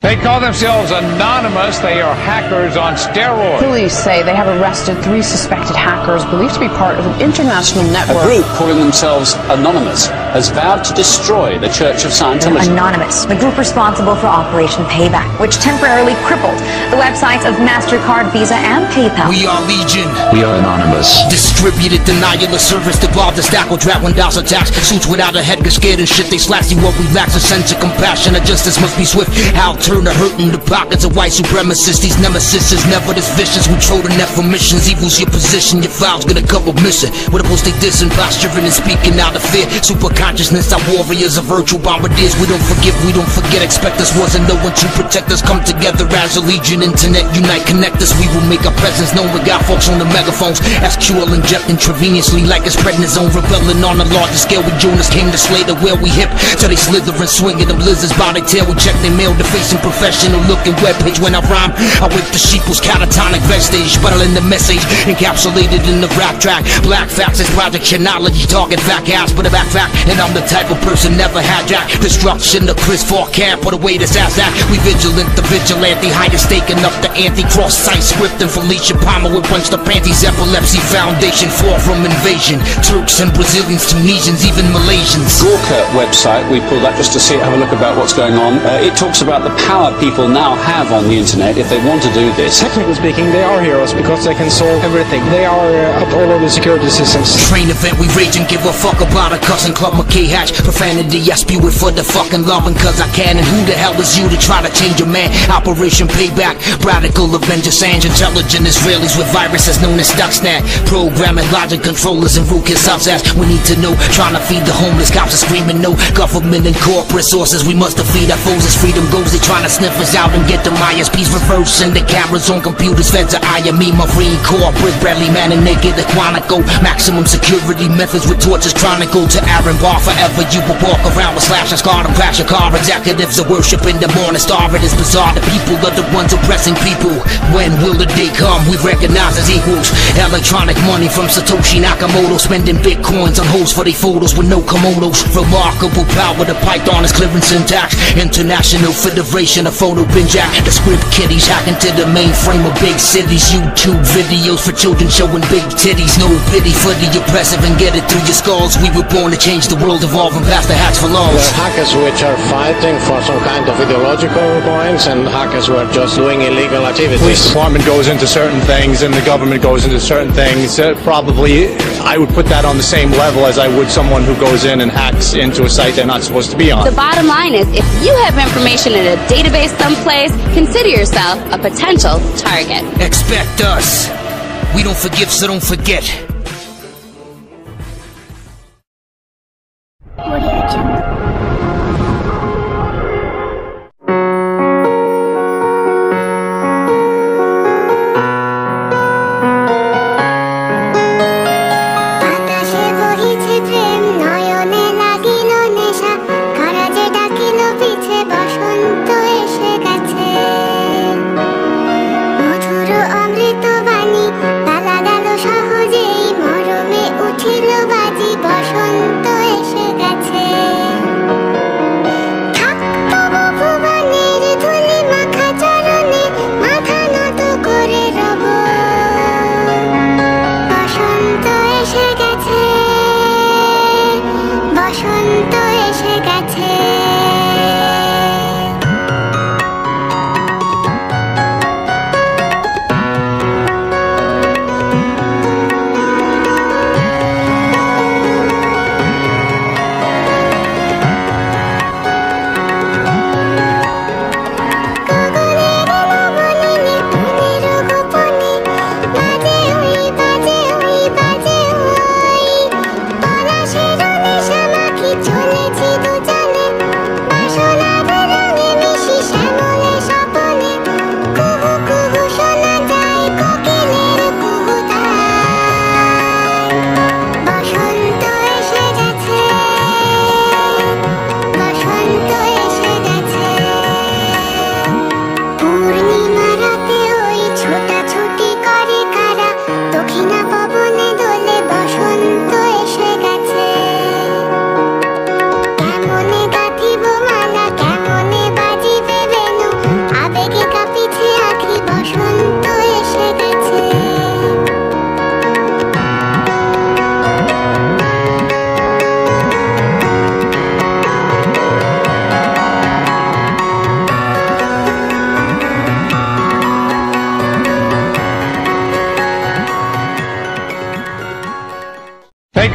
They call themselves anonymous. They are hackers on steroids. Police say they have arrested 3 suspected hackers believed to be part of an international network. A group calling themselves Anonymous has vowed to destroy the Church of Scientology. Anonymous, the group responsible for Operation Payback, which temporarily crippled the websites of MasterCard, Visa, and PayPal. We are Legion. We are Anonymous. Distributed denial of service, devolved the stack will trap when DOS attacks. Suits without a head get scared and shit. They slash see what we lack. A sense of compassion. And justice must be swift. How turn to hurt in the pockets of white supremacists. These nemesis is never this vicious. We throw the net for missions. Evil's your position. Your file's gonna come up missing. What opposed they dissing, posturing and speaking out of fear. Super consciousness, our warriors are virtual bombardiers. We don't forgive, we don't forget. Expect us, wasn't no one to protect us. Come together as a legion. Internet unite, connect us. We will make our presence known. We got folks on the megaphones. SQL inject intravenously like it's prednisone. Rebelling on a larger scale. We Jonas came to slay the where we hip. So they slither and swinging them lizards by their tail. We check their mail, defacing professional looking webpage. When I rhyme, I wake the sheeple's catatonic vestige. Buttle in the message, encapsulated in the rap track. Black facts is project chronology. Target fact ass, but a back fact. And I'm the type of person never had jack. Destruction, the Chris Fall camp, put away this ass that. We vigilant, the vigilante, higher staking up the anti-cross site script. And Felicia Palmer with bunch the panties. Epilepsy foundation, far from invasion. Turks and Brazilians, Tunisians, even Malaysians. Gawker website, we pulled that just to see, have a look about what's going on. It talks about the power people now have on the internet if they want to do this. Technically speaking, they are heroes because they can solve everything. They are up all of the security systems. Train event, we rage and give a fuck about a cussing club McKay hatch. Profanity, I spew it for the fucking loving cause I can. And who the hell is you to try to change a man? Operation Payback, radical Avenger Sands. Intelligent Israelis with viruses known as Stuxnet. Programming logic controllers and root kids ass. We need to know, trying to feed the homeless. Cops are screaming no. Government and corporate sources, we must defeat our foes as freedom goes. They trying to sniff us out and get the ISPs reversing the cameras on computers. Feds are eyeing me, Marine Corps, Brick Bradley, man and naked, the Quantico. Maximum security methods with torches chronicle. To Aaron Bar forever, you will walk around with slash and scar and crash your car. Executives are worshiping the morning star. It is bizarre, the people are the ones oppressing people. When will the day come we recognize as equals? Electronic money from Satoshi Nakamoto, spending bitcoins on hoes for their photos with no komodos. Remarkable power, the Python is clearing syntax. International Federation of Photo Bin Jack. The script kiddies hacking to the mainframe of big cities. YouTube videos for children showing big titties. No pity for the oppressive and get it through your skulls. We were born to change the world, evolving past the hacks for laws. There are hackers which are fighting for some kind of ideological points and hackers who are just doing illegal activities. Police department goes into certain things and the government goes into certain things. Probably I would put that on the same level as I would someone who goes in and hacks into a site they're not supposed to be on. The bottom line is, if you have information in a database someplace, consider yourself a potential target. Expect us. We don't forgive, so don't forget. মধুর অমৃত বাণী তালা গেল সহজেই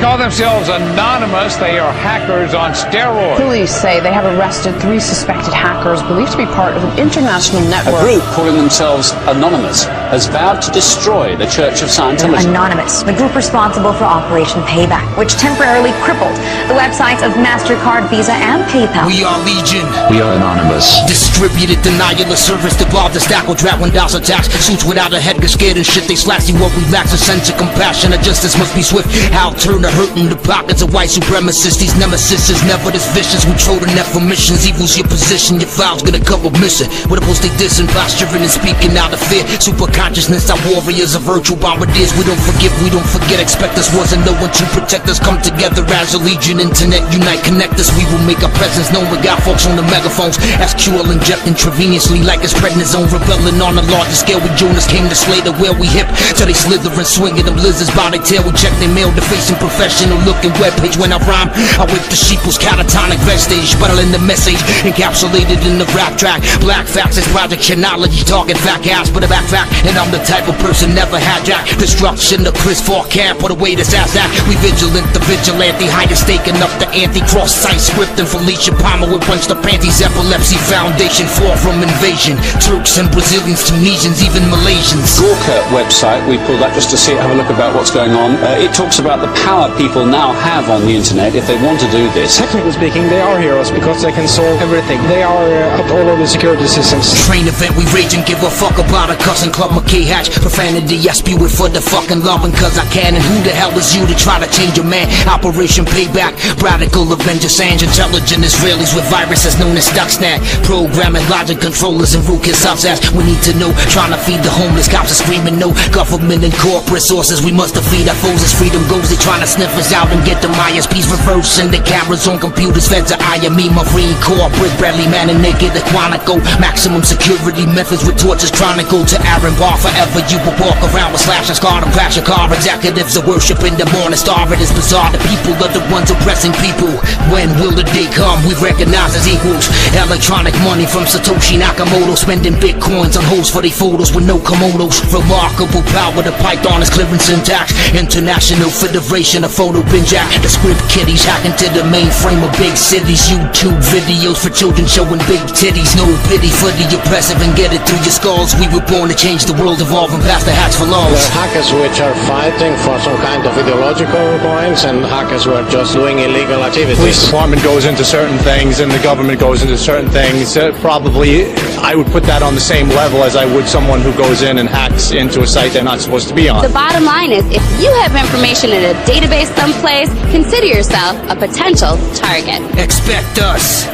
call themselves anonymous. They are hackers on steroids. Police say they have arrested 3 suspected hackers believed to be part of an international network. A group calling themselves Anonymous has vowed to destroy the Church of Scientology. Anonymous, the group responsible for Operation Payback, which temporarily crippled the websites of MasterCard, Visa, and PayPal. We are Legion. We are Anonymous. Distributed denial of service, devolved the stack will trap when DOS attacks. Suits without a head get scared and shit. They slash see what we lack. A sense of compassion, and justice must be swift. How turn to hurt in the pockets of white supremacists. These nemesis is never this vicious. We troll the net for missions. Evil's your position. Your files get a couple missing. With a post they dissing, posturing and speaking out of fear. Super consciousness, our warriors are virtual bombardiers. We don't forgive, we don't forget. Expect us wasn't no one to protect us. Come together as a legion. Internet unite, connect us. We will make our presence known. We got folks on the megaphones. SQL inject intravenously like it's prednisone. Rebelling on a larger scale. We Jonas came to slay the whale. We hip till they slither and swinging them lizards by their tail. We check their mail. Deface and professional looking webpage. When I rhyme, I wake the sheeple's catatonic vestige. Battling the message encapsulated in the rap track. Black facts is project chronology. Talking fat ass but a back fact. And I'm the type of person never hijack destruction. The Chris Far camp or the way this ass that. We vigilant, the vigilante, higher staking up the anti-cross site script. And Felicia Palmer with bunch the panties. Epilepsy foundation far from invasion. Turks and Brazilians, Tunisians, even Malaysians. Gawker website we pulled up just to see, have a look about what's going on. It talks about the power people now have on the internet if they want to do this. Technically speaking, they are heroes because they can solve everything. They are up all of the security systems. Train event, we rage and give a fuck about a cussing club McKay hatch. Profanity, I spew it for the fucking loving cause I can. And who the hell is you to try to change a man? Operation Payback, radical Avenger Sands. Intelligent Israelis with viruses known as Stuxnet. Programming logic controllers and rootkit subsets. We need to know, trying to feed the homeless. Cops are screaming no, government and corporate sources. We must defeat our foes as freedom goes. They trying to sniff us out and get the ISPs reversing the cameras on computers. Feds are eyeing me, Marine corporate, Bradley man and naked the Quantico. Maximum security methods with torches chronicle. To Aaron Bar forever you will walk around with slash and scar and crash a car. Executives are worshiping the morning star. It is bizarre, the people are the ones oppressing people. When will the day come we recognize as equals? Electronic money from Satoshi Nakamoto. Spending bitcoins on hoes for their photos with no kimonos. Remarkable power, the python is clearing syntax. International Federation of Photo Bin Jack. The script kiddies hacking to the mainframe of big cities. YouTube videos for children showing big titties. No pity for the oppressive and get it through your skulls. We were born to change the world, evolving past the hacks for laws. There are hackers which are fighting for some kind of ideological points and hackers who are just doing illegal activities. The police department goes into certain things and the government goes into certain things. Probably I would put that on the same level as I would someone who goes in and hacks into a site they're not supposed to be on. The bottom line is, if you have information in a database someplace, consider yourself a potential target. Expect us.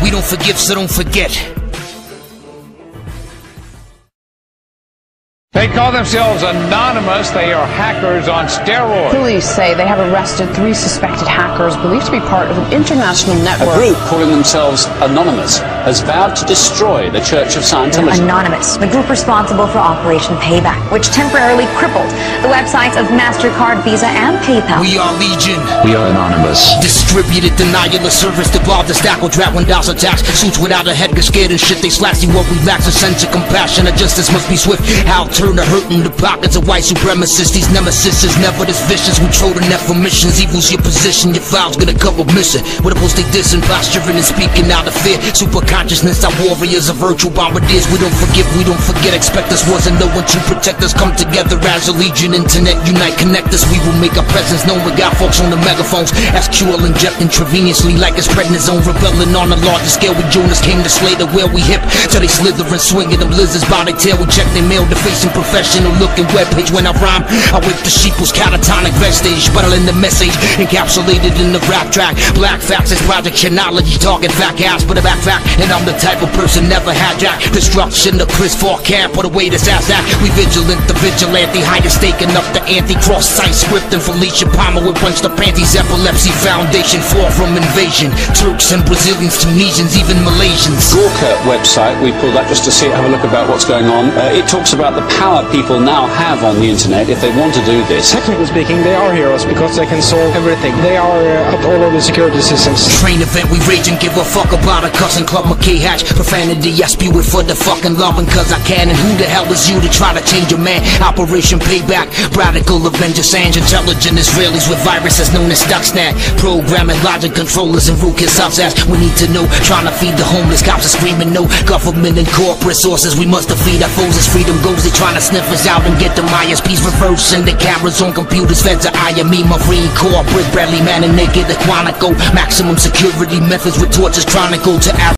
We don't forgive, so don't forget. They call themselves anonymous. They are hackers on steroids. Police say they have arrested 3 suspected hackers believed to be part of an international network. A group calling themselves Anonymous has vowed to destroy the Church of Scientology. Anonymous, the group responsible for Operation Payback, which temporarily crippled the websites of MasterCard, Visa, and PayPal. We are Legion. We are Anonymous. Distributed denial of service, devolved the stack will trap when DOS attacks. Suits without a head get scared and shit. They slash see what we lack. A sense of compassion, and justice must be swift. How turn to hurt in the pockets of white supremacists. These nemesis is never this vicious. We troll the net for missions. Evil's your position. Your files get a couple missing. With a post they dissing, posturing and speaking out of fear. Super consciousness, our warriors are virtual bombardiers. We don't forgive, we don't forget. Expect us wasn't no one to protect us. Come together as a legion. Internet unite, connect us. We will make our presence known. We got folks on the megaphones. SQL inject intravenously like it's prednisone. Rebelling on a larger scale. We Jonas came to slay the whale. We hip till they slither and swinging them lizards by their tail. We check their mail. Deface and professional looking webpage. When I rhyme, I wake the sheeple's catatonic vestige. Battling the message encapsulated in the rap track. Black facts is project chronology. Talking fat ass but a back fact. And I'm the type of person never hijack destruction. The Chris Far camp or the way this ass that. We vigilant, the vigilante, higher staking up the anti-cross site script. And Felicia Palmer with bunch the panties. Epilepsy foundation far from invasion. Turks and Brazilians, Tunisians, even Malaysians. Gawker website we pulled up just to see, have a look about what's going on. It talks about the power people now have on the internet if they want to do this. Technically speaking, they are heroes because they can solve everything. They are up all of the security systems. Train event, we rage and give a fuck about a cussing club I'm a K-hatch, profanity, I spew it for the fucking loving cause I can. And who the hell is you to try to change a man? Operation Payback, radical Avenger Sands, intelligent Israelis with viruses known as Stuxnet, programming logic controllers and root kids subsets. We need to know, trying to feed the homeless, cops are screaming no. Government and corporate sources, we must defeat our foes as freedom goes. They trying to sniff us out and get the ISPs reversing the cameras on computers. Feds are eyeing me, Marine Corps, Brick Bradley, man and naked, the Quantico. Maximum security methods with torches chronicle to